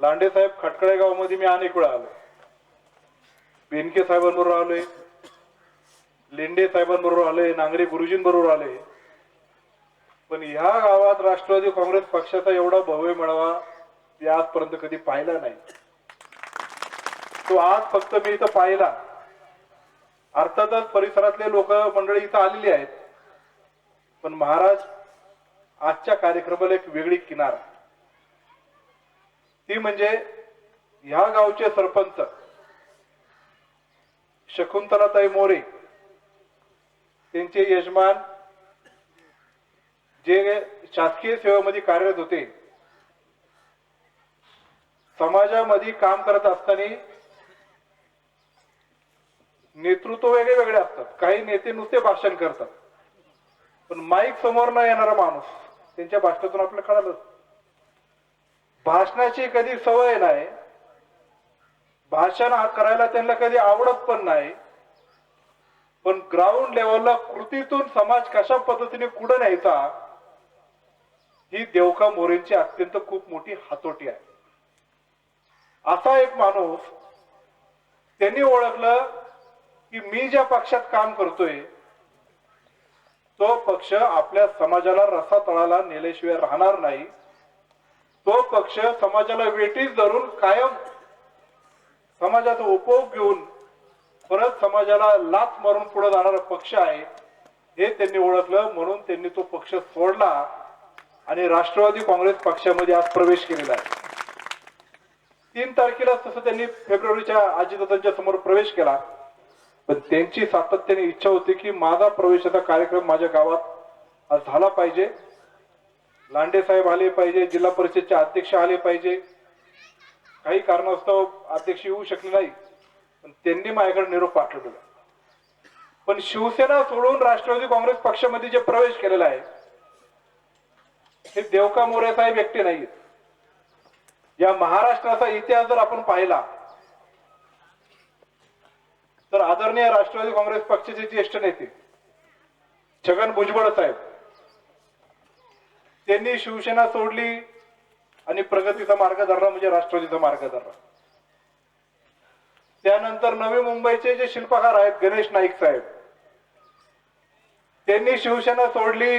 लांडे साहेब खटकळे गावामध्ये मी अनेक वेळा आलो, बेनके साहेबांबरोबर आलोय, लेंडे साहेबांबरोबर आलोय, नांगरे गुरुजींबरोबर आलोय, पण ह्या गावात राष्ट्रवादी काँग्रेस पक्षाचा एवढा भव्य मेळावा मी आजपर्यंत कधी पाहिला नाही. तो आज फक्त मी इथं पाहिला. अर्थातच परिसरातले लोक मंडळी इथं आलेली आहेत, पण महाराज आजच्या कार्यक्रमाला एक वेगळी किनार, ती म्हणजे ह्या गावचे सरपंच शकुंतलाताई मोरे, त्यांचे यजमान जे शासकीय सेवेमध्ये कार्यरत होते, समाजामध्ये काम करत असताना नेतृत्व वेगळे वेगळे असतात. काही नेते नुसते भाषण करतात, पण माईक समोर न येणारा माणूस, त्यांच्या भाषणातून आपल्याला कळालं भाषणाची कधी सवय नाही, भाषण करायला त्यांना कधी आवडत पण नाही, पण ग्राउंड लेवलला कृतीतून समाज कशा पद्धतीने पुढे न्यायचा ही देवका मोरेंची अत्यंत खूप मोठी हातोटी आहे. असा एक माणूस त्यांनी ओळखलं की मी ज्या पक्षात काम करतोय तो पक्ष आपल्या समाजाला रसा तळाला नेल्याशिवाय राहणार नाही. तो पक्ष समाजाला वेठीस धरून कायम समाजाचा उपयोग घेऊन परत समाजाला लाथ मारून पुढे जाणारा पक्ष आहे हे त्यांनी ओळखलं. म्हणून त्यांनी तो पक्ष सोडला आणि राष्ट्रवादी काँग्रेस पक्षामध्ये आज प्रवेश केलेला आहे. 3 तारखेला तसं त्यांनी फेब्रुवारीच्या अजितदादांच्या समोर प्रवेश केला, पण त्यांची सातत्याने इच्छा होती की माझा प्रवेशाचा कार्यक्रम माझ्या गावात झाला पाहिजे, लांडे साहेब आले पाहिजे, जिल्हा परिषदचे अध्यक्ष आले पाहिजे. काही कारणास्तव अध्यक्ष येऊ शकले नाही, पण त्यांनी माझ्याकडे निरोप पाठवला. पण शिवसेना सोडून राष्ट्रवादी काँग्रेस पक्षामध्ये जे प्रवेश केलेला आहे हे देवका मोरे साहेब एकटे नाहीत. या महाराष्ट्राचा इतिहास जर आपण पाहिला तर आदरणीय राष्ट्रवादी काँग्रेस पक्षाचे ज्येष्ठ नेते छगन भुजबळ साहेब, त्यांनी शिवसेना सोडली आणि प्रगतीचा मार्ग धरला, म्हणजे राष्ट्रवादीचा मार्ग धरला. त्यानंतर नवी मुंबईचे जे शिल्पकार आहेत गणेश नाईक साहेब, त्यांनी शिवसेना सोडली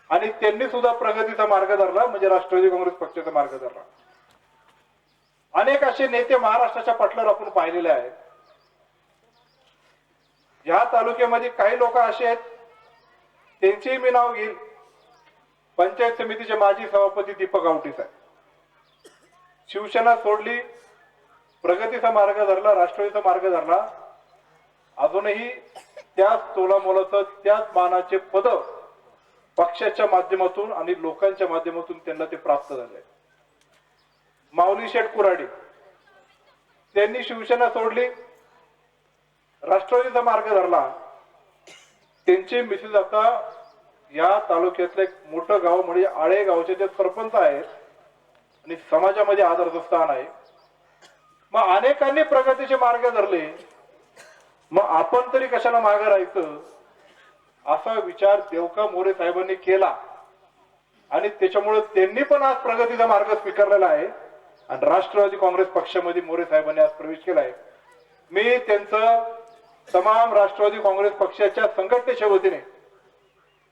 आणि त्यांनी सुद्धा प्रगतीचा मार्ग धरला, म्हणजे राष्ट्रवादी काँग्रेस पक्षाचा मार्ग धरला. अनेक असे नेते महाराष्ट्राच्या पटलावर आपण पाहिलेले आहेत. या तालुक्यामध्ये काही लोक असे आहेत, त्यांचेही मी नाव घेईल. पंचायत समितीचे माजी सभापती दीपक आवटी साहेब, शिवसेना सोडली, प्रगतीचा मार्ग धरला, राष्ट्रवादीचा मार्ग धरला. अजूनही त्याच तोलामोलाचं त्याच मानाचे पद पक्षाच्या माध्यमातून आणि लोकांच्या माध्यमातून त्यांना ते प्राप्त झाले. माऊली शेठ कुराडे, त्यांनी शिवसेना सोडली, राष्ट्रवादीचा मार्ग धरला. त्यांचे मिसेस आता या तालुक्यातलं एक मोठं गाव म्हणजे आळे गावचे जे सरपंच आहेत आणि समाजामध्ये आदराचं स्थान आहे. मग अनेकांनी प्रगतीचे मार्ग धरले, मग आपण तरी कशाला मागे राहायचं असा विचार देवका मोरे साहेबांनी केला आणि त्याच्यामुळे त्यांनी पण आज प्रगतीचा मार्ग स्वीकारलेला आहे आणि राष्ट्रवादी काँग्रेस पक्षामध्ये मोरे साहेबांनी आज प्रवेश केलाय. मी त्यांचं तमाम राष्ट्रवादी काँग्रेस पक्षाच्या संघटनेच्या वतीने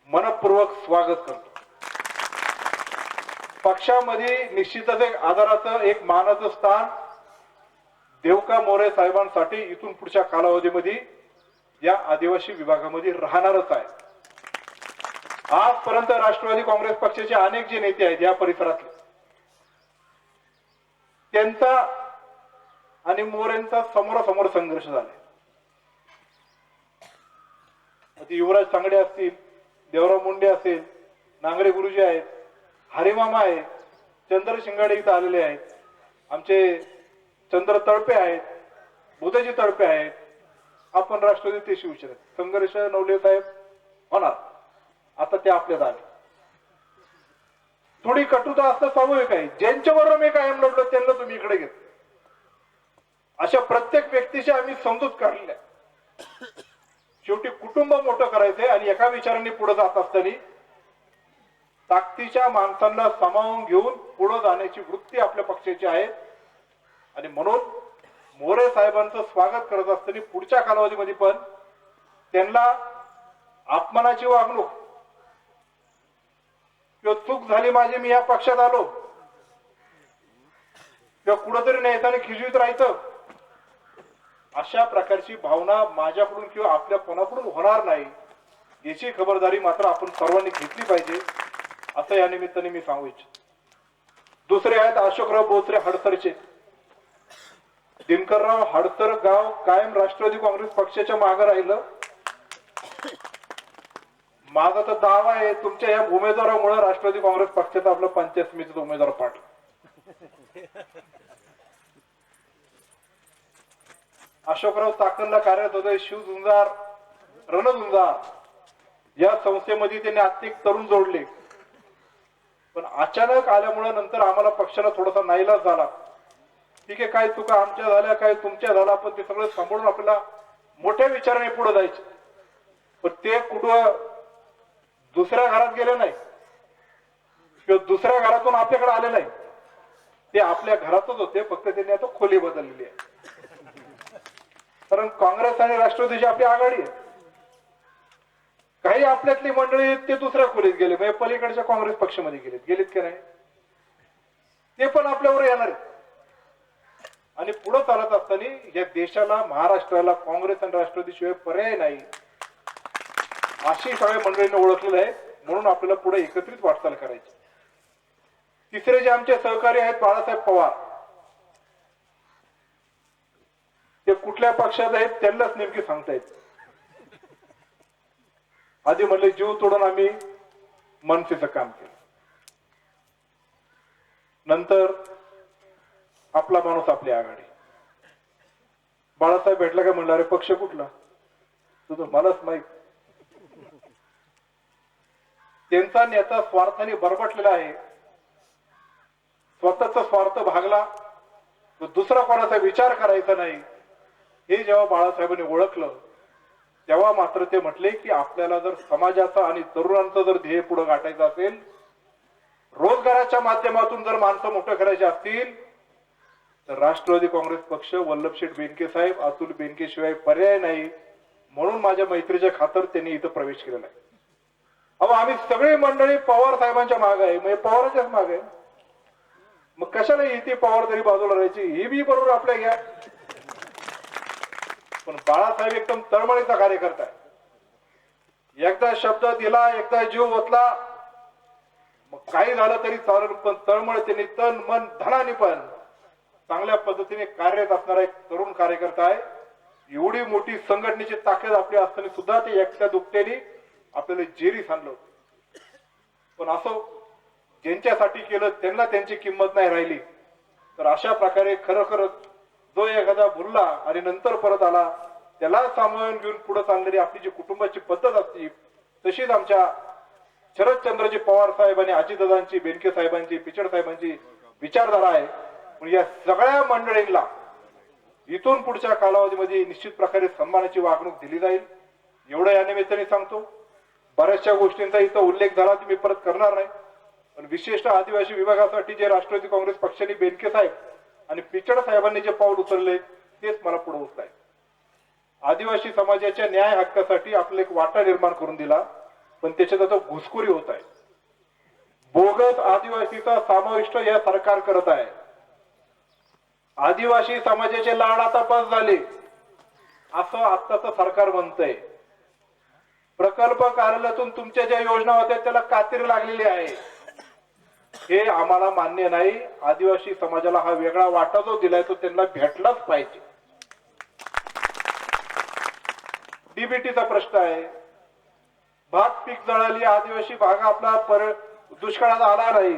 मनपूर्वक स्वागत करतो. पक्षामध्ये निश्चितच एक आदराचं एक मानाचं स्थान देवका मोरे साहेबांसाठी इथून पुढच्या कालावधीमध्ये या आदिवासी विभागामध्ये राहणारच आहे. आजपर्यंत राष्ट्रवादी काँग्रेस पक्षाचे अनेक जे नेते आहेत या परिसरातले, त्यांचा आणि मोरेंचा समोरासमोर संघर्ष झाला. युवराज सांगडे असतील, देवराव मुंडे असेल, नांगरे गुरुजी आहेत, हरिमामा आहेत, चंद्र शिंगाडे इथं आलेले आहेत, आमचे चंद्र तळपे आहेत, बुधजी तळपे आहेत. आपण राष्ट्रवादी ते शिवसेना संघर्ष नवले साहेब होणार. आता ते आपल्यात आले. थोडी कटुता असणं स्वाभाविक आहे. ज्यांच्याबरोबर मी कायम लढलो त्यांना तुम्ही इकडे घेत. अशा प्रत्येक व्यक्तीशी आम्ही समजूत काढलेल्या. शेवटी कुटुंब मोठं करायचंय आणि एका विचारांनी पुढे जात असताना ताकदीच्या माणसांना सामावून घेऊन पुढे जाण्याची वृत्ती आपल्या पक्षाची आहे आणि म्हणून मोरे साहेबांचं स्वागत करत असताना पुढच्या कालावधीमध्ये पण त्यांना अपमानाची वागणूक किंवा चूक झाली माझी मी या पक्षात आलो किंवा कुठंतरी नेत्याने खिजवीत राहायचं अशा प्रकारची भावना माझ्याकडून किंवा आपल्या कोणाकडून होणार नाही याची खबरदारी मात्र आपण सर्वांनी घेतली पाहिजे असं या निमित्ताने मी सांगू इच्छितो. दुसरे आहेत अशोकराव बोचरे हडसरचे. दिनकरराव हडसर गाव कायम राष्ट्रवादी काँग्रेस पक्षाच्या मागे राहिलं. माझा तर दावा आहे तुमच्या या उमेदवारामुळे राष्ट्रवादी काँग्रेस पक्षाचा आपला पंचायत समितीचा उमेदवार पाडला. अशोकराव चाकणला कार्यरत होते. शिवझुंजार रणझुंजार या संस्थेमध्ये त्यांनी आत्तिक तरुण जोडले. पण अचानक आल्यामुळे नंतर आम्हाला पक्षाला थोडासा नाईलाज झाला. ठीक आहे काय चुका आमच्या झाल्या काय तुमच्या झाला पण ते सगळं सांभाळून आपल्याला मोठ्या विचाराने पुढे जायचे. पण ते कुठं दुसऱ्या घरात गेले नाही किंवा दुसऱ्या घरातून आपल्याकडे आले नाही. ते आपल्या घरातच होते फक्त त्यांनी आता खोली बदललेली आहे. कारण काँग्रेस आणि राष्ट्रवादीची आपली आघाडी आहे. काही आपल्यातली मंडळी ते दुसऱ्या खोलीत गेले म्हणजे पलीकडच्या काँग्रेस पक्षामध्ये गेलेत की नाही ते पण आपल्यावर येणार आहेत. आणि पुढे चालत असताना या देशाला महाराष्ट्राला काँग्रेस आणि राष्ट्रवादी शिवाय पर्याय नाही अशी सगळ्या मंडळींना ओळखलेलं आहे. म्हणून आपल्याला पुढे एकत्रित वाटचाल करायची. तिसरे जे आमचे सहकारी आहेत बाळासाहेब पवार ते कुठल्या पक्षात आहेत त्यांनाच नेमकी सांगता येत. आधी म्हणले जीव तोडून आम्ही मनसेचं काम केलं. नंतर आपला माणूस आपली आघाडी. बाळासाहेब भेटला काय म्हणलं अरे पक्ष कुठला तुझं मलाच माहित. त्यांचा नेता स्वार्थाने बरबटलेला आहे. स्वतःचा स्वार्थ भागला दुसरा कोणाचा विचार करायचा नाही हे जेव्हा बाळासाहेबांनी ओळखलं तेव्हा मात्र ते म्हटले की आपल्याला जर समाजाचा आणि तरुणांचं जर ध्येय पुढे गाठायचं असेल रोजगाराच्या माध्यमातून जर माणसं मोठं करायची असतील तर राष्ट्रवादी काँग्रेस पक्ष वल्लभशेठ बेनके साहेब अतुल बेनके शिवाय पर्याय नाही. म्हणून माझ्या मैत्रीच्या खातर त्यांनी इथं प्रवेश केलेला आहे. अहो आम्ही सगळी मंडळी पवार साहेबांच्या मागे आहे म्हणजे पवारांच्याच मागे आहे. मग कशाला इथे पवार तरी बाजूला राहायची ही बी बरोबर आपल्या घ्या. पण बाळासाहेब एकदम तळमळीचा कार्यकर्ता आहे. एकदा शब्द दिला एकदा जीव ओतला मग काही झालं तरी चालेल पण तळमळ त्यांनी तन मन धनाने पण चांगल्या पद्धतीने कार्यरत असणारा एक तरुण कार्यकर्ता आहे. एवढी मोठी संघटनेची ताकद आपली असताना सुद्धा ते एकट्या दुकट्याने आपल्याला जेरी सांडलं होतं. पण असं ज्यांच्यासाठी केलं त्यांना त्यांची किंमत नाही राहिली. तर अशा प्रकारे खरोखर जो एखादा भुलला आणि नंतर परत आला त्याला सामावून घेऊन पुढे चालणारी आपली जी कुटुंबाची पद्धत असते तशीच आमच्या शरदचंद्रजी पवार साहेब आणि अजितदादांची बेनके साहेबांची पिचड साहेबांची विचारधारा आहे. या सगळ्या मंडळींना इथून पुढच्या कालावधीमध्ये निश्चित प्रकारे सन्मानाची वागणूक दिली जाईल एवढं या निमित्ताने सांगतो. बऱ्याचशा गोष्टींचा इथं उल्लेख झाला की मी परत करणार नाही. पण विशेषतः आदिवासी विभागासाठी जे राष्ट्रवादी काँग्रेस पक्षाने बेनके साहेब आणि पिचड साहेबांनी जे पाऊल उचलले तेच मला पुढे उचलाय. आदिवासी समाजाच्या न्याय हक्कासाठी आपला एक वाटा निर्माण करून दिला पण त्याच्यात आता घुसखोरी होत आहे. बोगस आदिवासीचा समाविष्ट या सरकार करत आहे. आदिवासी समाजाचे लाड आता बस झाले असं आत्ताचं सरकार म्हणतंय. प्रकल्प कार्यालयातून तुमच्या ज्या योजना होत्या त्याला कात्री लागलेली आहे. हे आम्हाला मान्य नाही. आदिवासी समाजाला हा वेगळा वाटा जो दिलाय तो त्यांना भेटलाच पाहिजे. डीबीटीचा प्रश्न आहे. भात पीक जळाली आदिवासी भाग आपला दुष्काळात आला नाही.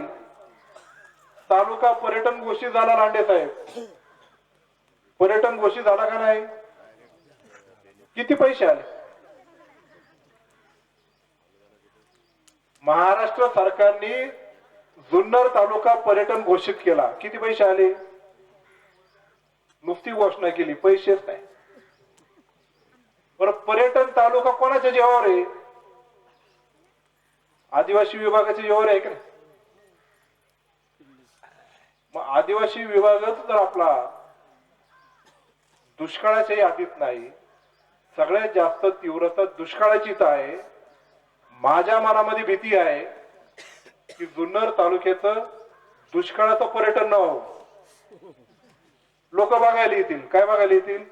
तालुका पर्यटन घोषित झाला. लांडे साहेब पर्यटन घोषित झाला का नाही? किती पैसे आले? महाराष्ट्र सरकारने जुन्नर तालुका पर्यटन घोषित केला. किती पैसे आले? नुसती घोषणा केली पैसेच नाही. बरं पर्यटन तालुका कोणाच्या जीवावर आहे? आदिवासी विभागाचे व्यवहार आहे का नाही? मग आदिवासी विभागच जर आपला दुष्काळाच्या यादीत नाही, सगळ्यात जास्त तीव्रता दुष्काळाचीच आहे. माझ्या मनामध्ये भीती आहे की जुन्नर तालुक्याचं दुष्काळाचं पर्यटन न व्हावं. लोक बघायला येतील. काय बघायला येतील?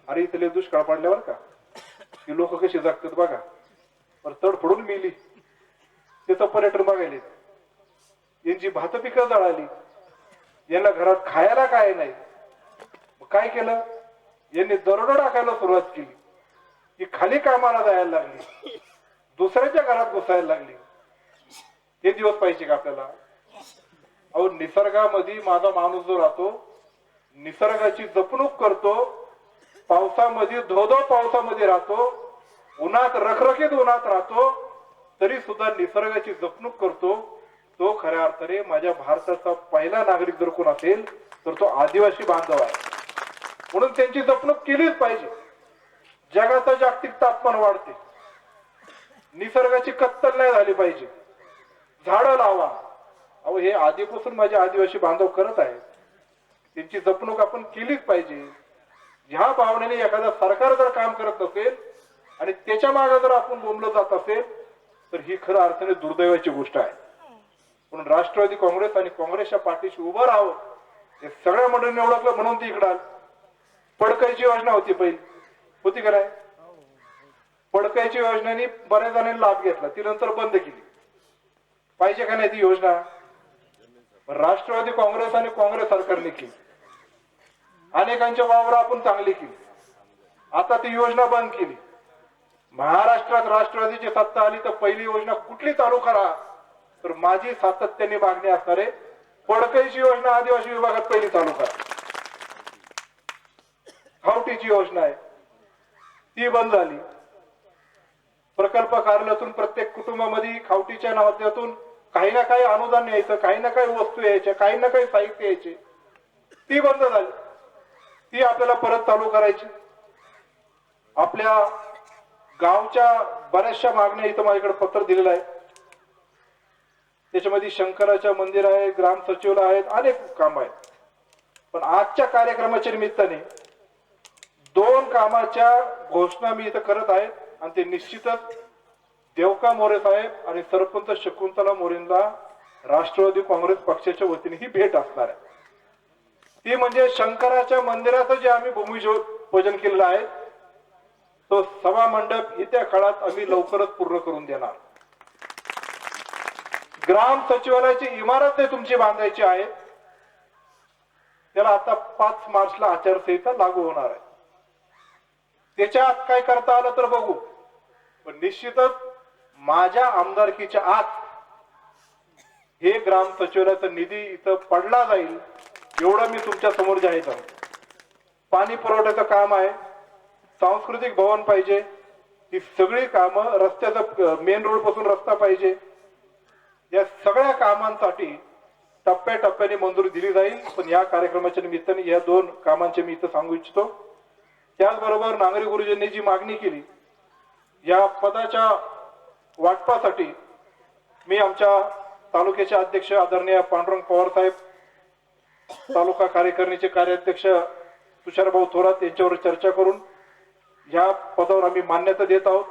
अरे इथले दुष्काळ पडल्यावर का की लोक कशी जगतात बघा, पर तडफडून मेली, त्याचं पर्यटन बघायला येत. यांची भात पिकं जळाली, यांना घरात खायला काय नाही. मग काय केलं? यांनी दरोडा टाकायला सुरुवात केली, की खाली कामाला जायला लागली, दुसऱ्याच्या घरात घुसायला लागली. हे दिवस पाहिजे का आपल्याला? अहो, निसर्गामध्ये माझा माणूस जो राहतो, निसर्गाची जपणूक करतो, पावसामध्ये धोधो पावसामध्ये राहतो, उन्हात रखरखीत उन्हात राहतो, तरी सुद्धा निसर्गाची जपणूक करतो, तो खऱ्या अर्थाने माझ्या भारताचा पहिला नागरिक जर कोण असेल तर तो आदिवासी बांधव आहे. म्हणून त्यांची जपणूक केलीच पाहिजे. जगाचं जागतिक तापमान वाढते, निसर्गाची कत्तल नाही झाली पाहिजे. झाडं लावा. अहो, हे आधीपासून माझे आदिवासी बांधव करत आहेत, त्यांची जपणूक आपण केलीच पाहिजे. ह्या भावनेने एखादा सरकार जर काम करत असेल आणि त्याच्या मागे जर आपण बोंबलं जात असेल तर ही खरं अर्थाने दुर्दैवाची गोष्ट आहे. म्हणून राष्ट्रवादी काँग्रेस आणि काँग्रेसच्या पाठीशी उभं राहावं. हे सगळ्या मंडळींनी ओळखलं म्हणून ती इकडं आली. पडकाईची योजना होती, पहिली होती का नाही? पडकाईची योजनेने बऱ्याच जणांनी लाभ घेतला, ती नंतर बंद केली. पाहिजे का नाही ती योजना? राष्ट्रवादी काँग्रेस आणि काँग्रेस सरकारने केली. अनेकांच्या वावर आपण चांगली केली, आता ती योजना बंद केली. महाराष्ट्रात राष्ट्रवादीची सत्ता आली तर पहिली योजना कुठली चालू करा? तर माझी सातत्याने मागणी असणार आहे, पडकाईची योजना आदिवासी विभागात पहिली चालू करा. खावटीची योजना आहे ती बंद झाली. प्रकल्प कार्यालयातून प्रत्येक कुटुंबामध्ये खावटीच्या नावातून काही ना काही अनुदान यायचं, काही ना काही वस्तू यायच्या, काही ना काही साहित्य यायचे, ती बंद झाली. ती आपल्याला परत चालू करायची. आपल्या गावच्या बऱ्याचशा मागण्या इथं माझ्याकडे पत्र दिलेलं आहे. त्याच्यामध्ये शंकराच्या मंदिर आहे, ग्राम सचिवालय आहेत, अनेक काम आहेत. पण आजच्या कार्यक्रमाच्या निमित्ताने दोन कामाच्या घोषणा मी इथं करत आहे आणि ते निश्चितच देवका मोरे साहेब आणि सरपंच शकुंतला मोरेंना राष्ट्रवादी काँग्रेस पक्षाच्या वतीने ही भेट असणार आहे. ती म्हणजे शंकराच्या मंदिराचं जे आम्ही भूमिपूजन केलेलं आहे तो सभा मंडप येत्या काळात आम्ही लवकरच पूर्ण करून देणार. ग्राम सचिवालयाची इमारत तुमची बांधायची आहे, त्याला आता 5 मार्चला आचारसंहिता लागू होणार आहे. त्याच्यात काय करता आलं तर बघू, पण निश्चितच माझ्या आमदारकीच्या आत हे ग्राम सचिवालयाचा निधी इथं पडला जाईल एवढं मी तुमच्या समोर जाहीर करतो. पाणी पुरवठ्याचं काम आहे, सांस्कृतिक भवन पाहिजे, ही सगळी कामं, रस्त्याचा मेन रोड पासून रस्ता पाहिजे, या सगळ्या कामांसाठी टप्प्याटप्प्याने मंजुरी दिली जाईल. पण या कार्यक्रमाच्या निमित्ताने या दोन कामांचे मी इथं सांगू इच्छितो. त्याचबरोबर नांगरे गुरुजींनी जी मागणी केली या पदाच्या वाटपासाठी मी आमच्या तालुक्याचे अध्यक्ष आदरणीय पांडुरंग पवार साहेब, तालुका कार्यकारिणीचे कार्याध्यक्ष तुषारभाऊ थोरात यांच्यावर चर्चा करून या पदावर आम्ही मान्यता देत आहोत.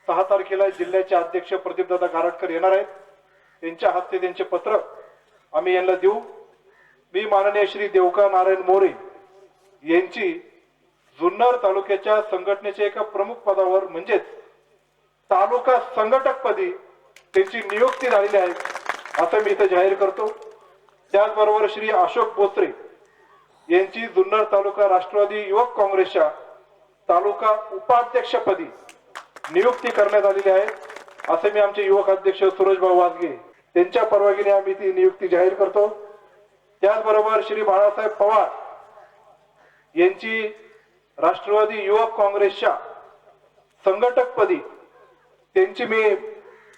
6 तारखेला जिल्ह्याचे अध्यक्ष प्रदीपदादा गारटकर येणार आहेत, त्यांच्या हस्ते त्यांचे पत्र आम्ही यांना देऊ. मी माननीय श्री देवका नारायण मोरे यांची जुन्नर तालुक्याच्या संघटनेच्या एका प्रमुख पदावर म्हणजेच तालुका संघटक पदी त्यांची नियुक्ती झालेली आहे असं मी इथं जाहीर करतो. त्याचबरोबर श्री अशोक बोत्रे यांची जुन्नर तालुका राष्ट्रवादी युवक काँग्रेसच्या तालुका उपाध्यक्षपदी नियुक्ती करण्यात आलेली आहे असे मी आमचे युवक अध्यक्ष सुरेशभाऊ वाजगे त्यांच्या परवानगीने आम्ही ती नियुक्ती जाहीर करतो. त्याचबरोबर श्री बाळासाहेब पवार यांची राष्ट्रवादी युवक काँग्रेसच्या संघटकपदी त्यांची मी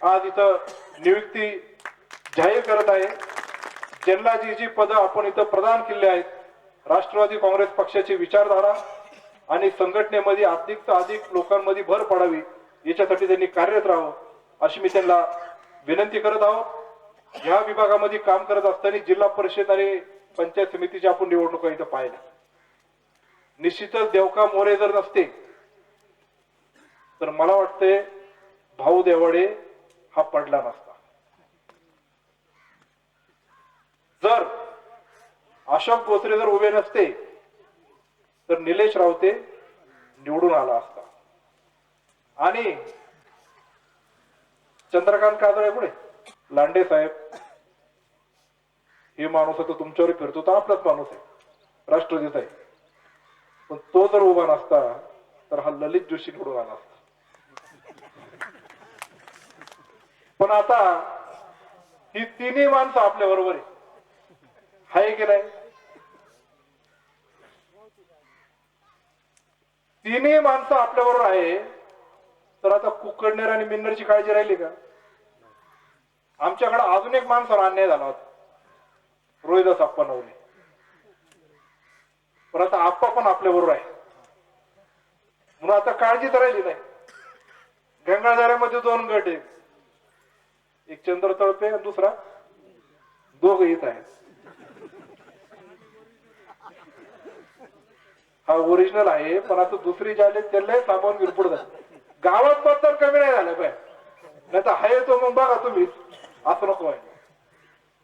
आज इथं नियुक्ती जाहीर करत आहे. ज्यांना जी जी पदं आपण इथं प्रदान केली आहेत, राष्ट्रवादी काँग्रेस पक्षाची विचारधारा आणि संघटनेमध्ये अधिक लोकांमध्ये भर पडावी याच्यासाठी त्यांनी कार्यरत राहावं अशी मी त्यांना विनंती करत आहोत, ह्या विभागामध्ये काम करत असताना जिल्हा परिषद आणि पंचायत समितीच्या आपण निवडणुका इथं पाहिल्या. निश्चितच देवका मोरे जर नसते तर मला वाटतंय भाऊ देवाडे हा पडला नसता. जर अशोक भोसले जर उभे नसते तर निलेश रावते निवडून आला असता. आणि चंद्रकांत काजळे पुढे लांडे साहेब हे माणूस आता तुमच्यावर फिरतो तर आपलाच माणूस आहे, राष्ट्रवादीचा आहे. पण तो जर उभा नसता तर हा ललित जोशी निवडून आला असता. पण आता ही तिन्ही माणसं आपल्या बरोबर आहे की नाही? तिन्ही माणसं आपल्या बरोबर आहे तर आता कुकडनेर आणि मिन्नरची काळजी राहिली का? आमच्याकडे अजून एक माणसावर अन्याय झाला होता, रोहिदास आप्पा नवले. पण आता आप्पा पण आपल्या बरोबर आहे म्हणून आता काळजी तर राहिली नाही. गंगाधऱ्यामध्ये 2 गट आहे, एक चंद्र तळपे आणि दुसरा दोघ येत आहेत. हा ओरिजिनल आहे, पण आता दुसरी झाले त्याला सामावून विरपुड झाले. गावात बद्दल कमी नाही झालं पाहिजे, नाही तर हाय तो मग बघा तुम्ही, असं नको आहे.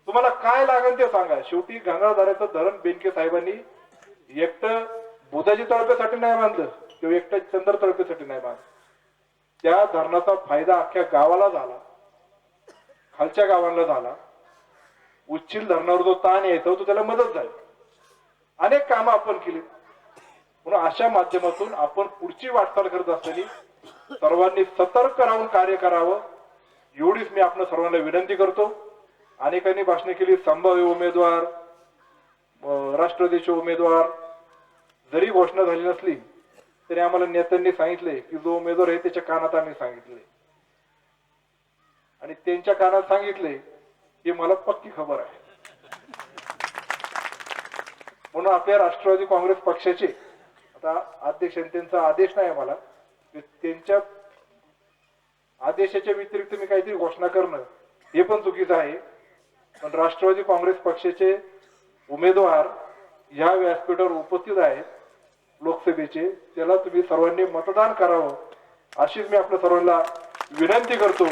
तुम्हाला काय लागेल ते सांगा. शेवटी गंगाधराचं धरण बेनके साहेबांनी एकटं बुधाजी तळपेसाठी नाही बांधलं किंवा एकटं चंद्र तळपेसाठी नाही बांधलं. त्या धरणाचा फायदा अख्ख्या गावाला झाला, खालच्या गावांना झाला. उच्चिल धरणावर जो ताण यायचा तो त्याला मदत झाली. अनेक कामं आपण केली. म्हणून अशा माध्यमातून आपण पुढची वाटचाल करत असताना सर्वांनी सतर्क राहून कार्य करावं एवढीच मी आपल्या सर्वांना विनंती करतो. अनेकांनी भाषणे केली, संभाव्य उमेदवार, राष्ट्रवादीचे उमेदवार. जरी घोषणा झाली नसली तरी आम्हाला नेत्यांनी सांगितले की जो उमेदवार आहे त्याच्या कानात आम्ही सांगितले आणि त्यांच्या कानात सांगितले हे मला पक्की खबर आहे. म्हणून आपल्या राष्ट्रवादी काँग्रेस पक्षाचे आता अध्यक्ष त्यांचा आदेश नाही आम्हाला, त्यांच्या आदेशाच्या व्यतिरिक्त मी काहीतरी घोषणा करणं हे पण चुकीचं आहे. पण राष्ट्रवादी काँग्रेस पक्षाचे उमेदवार या व्यासपीठावर उपस्थित आहेत लोकसभेचे, त्याला तुम्ही सर्वांनी मतदान करावं अशीच मी आपल्या सर्वांना विनंती करतो.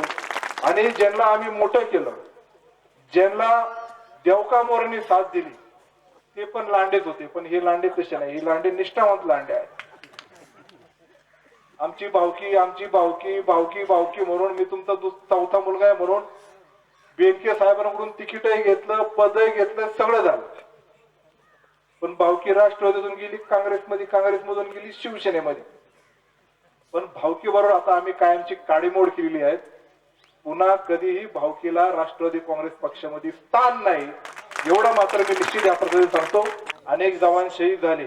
आणि ज्यांना आम्ही मोठं केलं, ज्यांना देवका मोरेंनी साथ दिली ते पण लांडेच होते, पण हे लांडे तसे नाही, हे लांडे निष्ठावंत लांडे आहेत. आमची भावकी आमची भावकी भावकी भावकी म्हणून मी तुमचा चौथा मुलगा आहे म्हणून बेनके साहेबांकडून तिकीटही घेतलं, पदही घेतलं, सगळं झालं. पण भावकी राष्ट्रवादीतून गेली काँग्रेसमध्ये, काँग्रेसमधून गेली शिवसेनेमध्ये. पण भावकी बरोबर आता आम्ही कायमची काडीमोड केलेली आहे. पुन्हा कधीही भावकीला राष्ट्रवादी काँग्रेस पक्षामध्ये स्थान नाही एवढं मात्र मी निश्चित या प्रकारे सांगतो. अनेक जवान शहीद झाले,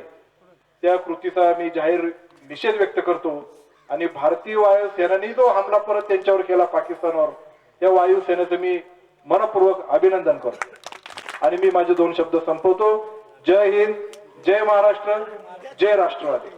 त्या कृतीचा मी जाहीर निषेध व्यक्त करतो. आणि भारतीय वायुसेनेने जो हमला परत त्यांच्यावर केला पाकिस्तानवर, त्या वायुसेनेचं मी मनपूर्वक अभिनंदन करतो. आणि मी माझे 2 शब्द संपवतो. जय हिंद, जय महाराष्ट्र, जय राष्ट्रवादी.